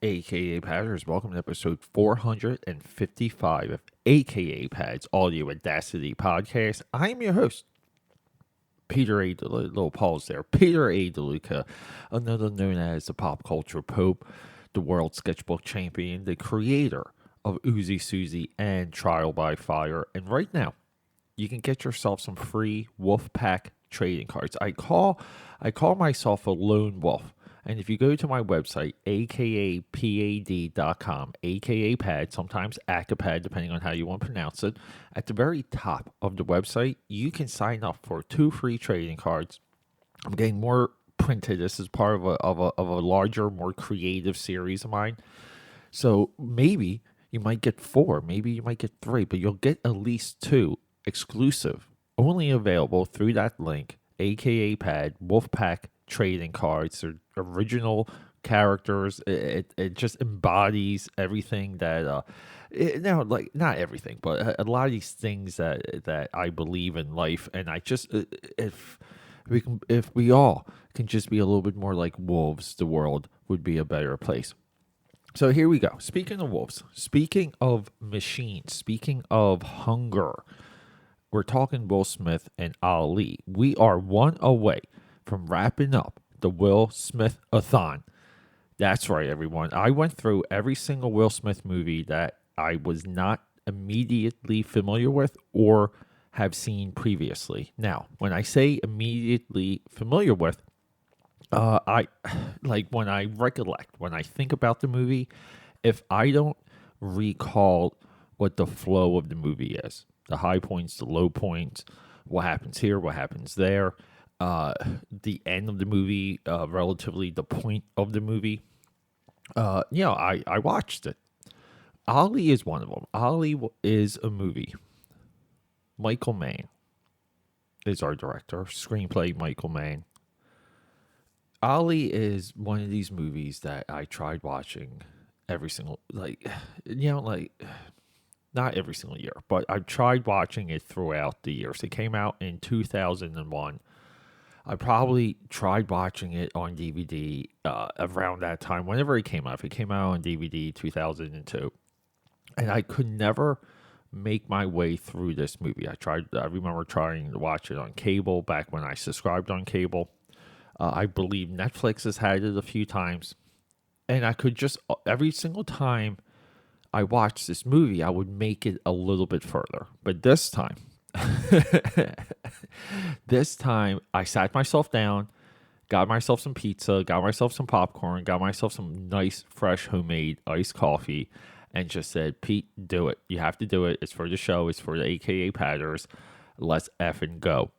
AKAPADers, welcome to episode 455 of AKAPAD's Audio Audacity Podcast. I am your host, Peter A. Little pause there. Peter A. DeLuca, another known as the Pop Culture Pope, the World Sketchbook Champion, the creator of Uzi Susie and Trial by Fire. And right now, you can get yourself some free Wolfpack trading cards. I call myself a lone wolf. And if you go to my website, akapad.com, AKAPAD, sometimes AKAPAD, depending on how you want to pronounce it, at the very top of the website, you can sign up for 2 free trading cards. I'm getting more printed. This is part of a larger, more creative series of mine. So maybe you might get 4, maybe you might get 3, but you'll get at least 2 exclusive, only available through that link, AKAPAD, Wolfpack trading cards. They're original characters. It just embodies everything that not everything, but a lot of these things that I believe in life. And I just if we all can just be a little bit more like wolves, the world would be a better place. So here we go. Speaking of wolves, speaking of machines, speaking of hunger, we're talking Will Smith and Ali. We are one away from wrapping up the Willsmithathon. That's right, everyone. I went through every single Will Smith movie that I was not immediately familiar with or have seen previously. Now, when I say immediately familiar with, I like when I recollect, when I think about the movie, if I don't recall what the flow of the movie is, the high points, the low points, what happens here, what happens there, the end of the movie, relatively the point of the movie. I watched it. Ali is one of them. Ali is a movie. Michael Mann is our director. Screenplay, Michael Mann. Ali is one of these movies that I tried watching every single, not every single year, but I've tried watching it throughout the years. It came out in 2001. I probably tried watching it on DVD around that time, whenever it came out. If it came out on DVD 2002. And I could never make my way through this movie. I remember trying to watch it on cable back when I subscribed on cable. I believe Netflix has had it a few times. And I could just, every single time I watched this movie, I would make it a little bit further. But this time, I sat myself down, got myself some pizza, got myself some popcorn, got myself some nice, fresh, homemade iced coffee, and just said, Pete, do it. You have to do it. It's for the show. It's for the AKAPADers. Let's effing go.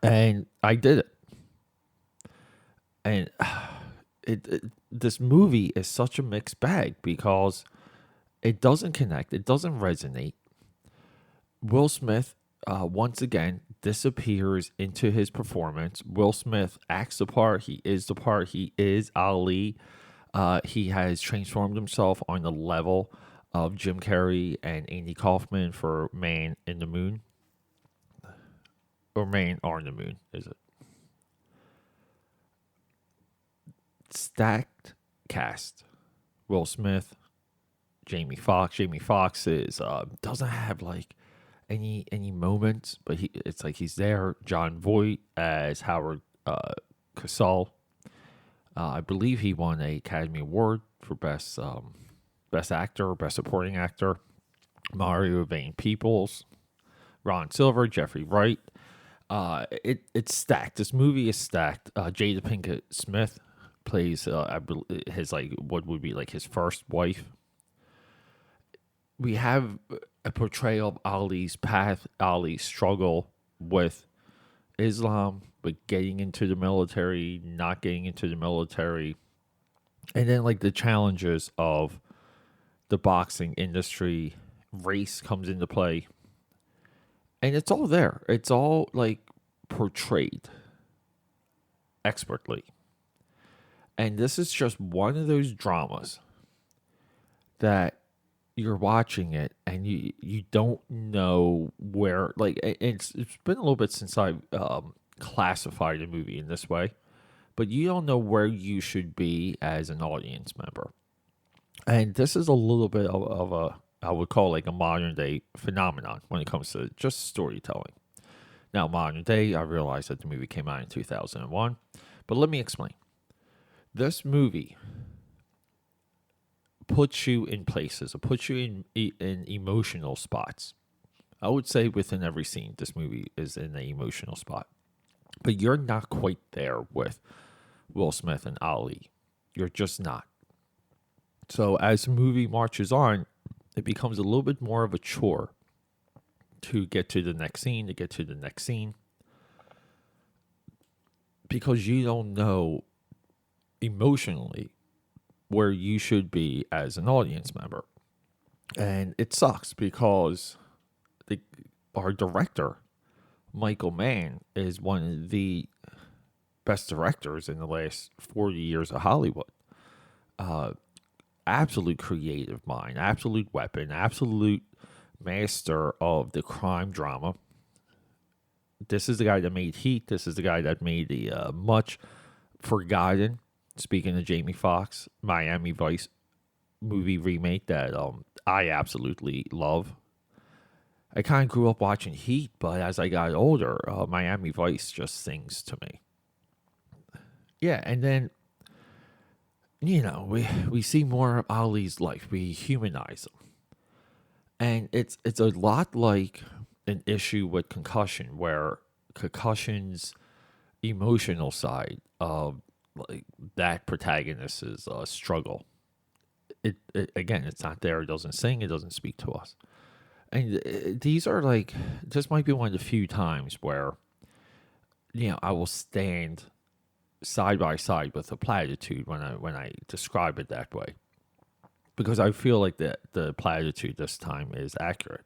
And I did it. And this movie is such a mixed bag because it doesn't connect. It doesn't resonate. Will Smith once again disappears into his performance. Will Smith acts the part. He is the part. He is Ali. He has transformed himself on the level of Jim Carrey and Andy Kaufman for Man in the Moon. Or Man on the Moon, is it? Stacked cast. Will Smith, Jamie Foxx. Jamie Foxx is doesn't have like any moments, but it's like he's there. John Voight as Howard Cosell. I believe he won an Academy Award for best actor, best supporting actor. Mario Van Peebles, Ron Silver, Jeffrey Wright. It's stacked. This movie is stacked. Jada Pinkett Smith plays his what would be like his first wife. We have a portrayal of Ali's path, Ali's struggle with Islam, but getting into the military, not getting into the military, and then like the challenges of the boxing industry. Race comes into play, and it's all there. It's all like portrayed expertly. And this is just one of those dramas that you're watching it and you don't know where, like, it's been a little bit since I've classified a movie in this way, but you don't know where you should be as an audience member. And this is a little bit of a, I would call like a modern day phenomenon when it comes to just storytelling. Now, modern day, I realize that the movie came out in 2001, but let me explain. This movie puts you in places, it puts you in emotional spots. I would say within every scene, this movie is in an emotional spot. But you're not quite there with Will Smith and Ali. You're just not. So as the movie marches on, it becomes a little bit more of a chore to get to the next scene, because you don't know emotionally where you should be as an audience member. And it sucks because our director, Michael Mann, is one of the best directors in the last 40 years of Hollywood. Absolute creative mind, absolute weapon, absolute master of the crime drama. This is the guy that made Heat. This is the guy that made the much forgotten, speaking of Jamie Foxx, Miami Vice movie remake that I absolutely love. I kind of grew up watching Heat, but as I got older, Miami Vice just sings to me. Yeah, and then we see more of Ali's life. We humanize him, and it's a lot like an issue with concussion, where concussion's emotional side of like that protagonist's struggle. It again, it's not there. It doesn't sing. It doesn't speak to us. And these are like, this might be one of the few times where I will stand side by side with a platitude when I describe it that way, because I feel like the platitude this time is accurate.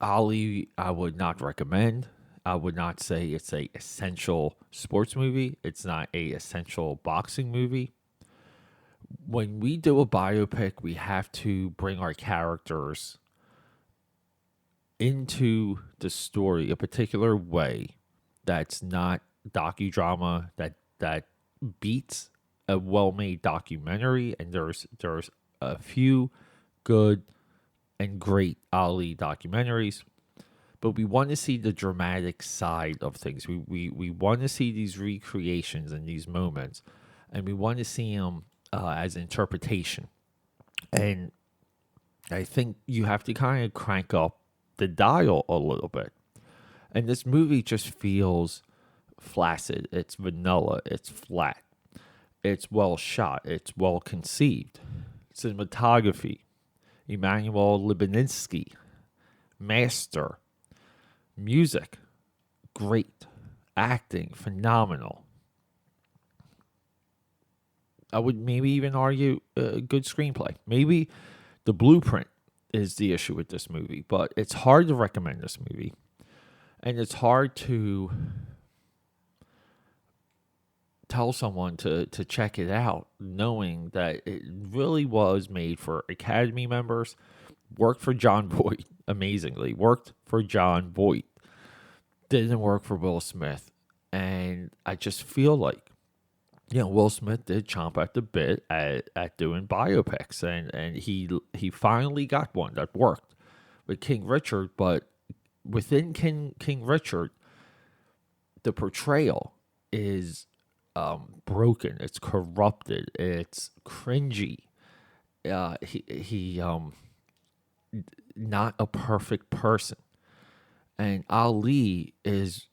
Ali, I would not recommend. I would not say it's a essential sports movie. It's not a essential boxing movie. When we do a biopic, we have to bring our characters into the story a particular way that's not docudrama, that beats a well-made documentary. And there's a few good and great Ali documentaries, but we want to see the dramatic side of things. We want to see these recreations and these moments, and we want to see them as interpretation. And I think you have to kind of crank up the dial a little bit. And this movie just feels flaccid. It's vanilla. It's flat. It's well shot. It's well conceived. Cinematography, Emmanuel Lubininsky, master. Music, great. Acting, phenomenal. I would maybe even argue a good screenplay. Maybe the blueprint is the issue with this movie, but it's hard to recommend this movie. And it's hard to tell someone to check it out, knowing that it really was made for Academy members. Worked for John Voight, amazingly. Worked for John Voight. Didn't work for Will Smith. And I just feel like, Will Smith did chomp at the bit at doing biopics. And he finally got one that worked with King Richard. But within King Richard, the portrayal is broken. It's corrupted. It's cringy. He not a perfect person. And Ali is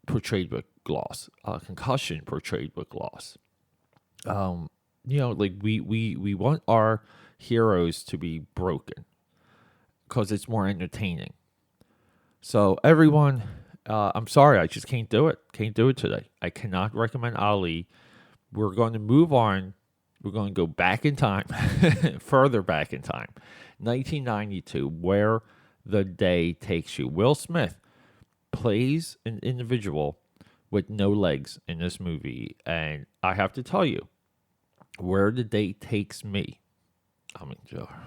portrayed with gloss. Concussion portrayed with gloss. Like we want our heroes to be broken because it's more entertaining. So everyone, I'm sorry, I just can't do it. Can't do it today. I cannot recommend Ali. We're going to move on. We're going to go back in time, further back in time. 1992, Where the Day Takes You. Will Smith plays an individual with no legs in this movie. And I have to tell you, Where the Day Takes Me,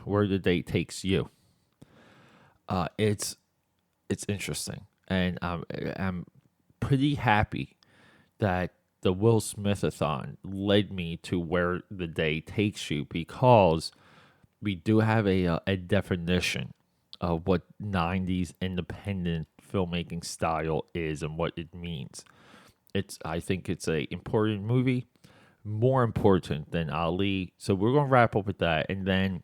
Where the Day Takes You, it's interesting. And I'm pretty happy that the Willsmithathon led me to where the day takes you, because we do have a definition of what 90s independent filmmaking style is and what it means. I think it's a important movie, more important than Ali. So we're gonna wrap up with that, and then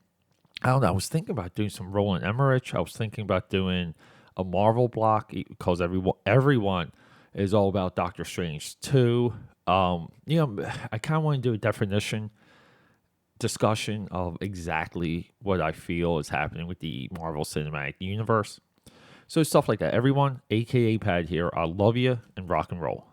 I don't know. I was thinking about doing some Roland Emmerich. I was thinking about doing a Marvel block, because everyone is all about Doctor Strange too. I kind of want to do a definition discussion of exactly what I feel is happening with the Marvel Cinematic Universe. So stuff like that. Everyone, AKAPAD here. I love you, and rock and roll.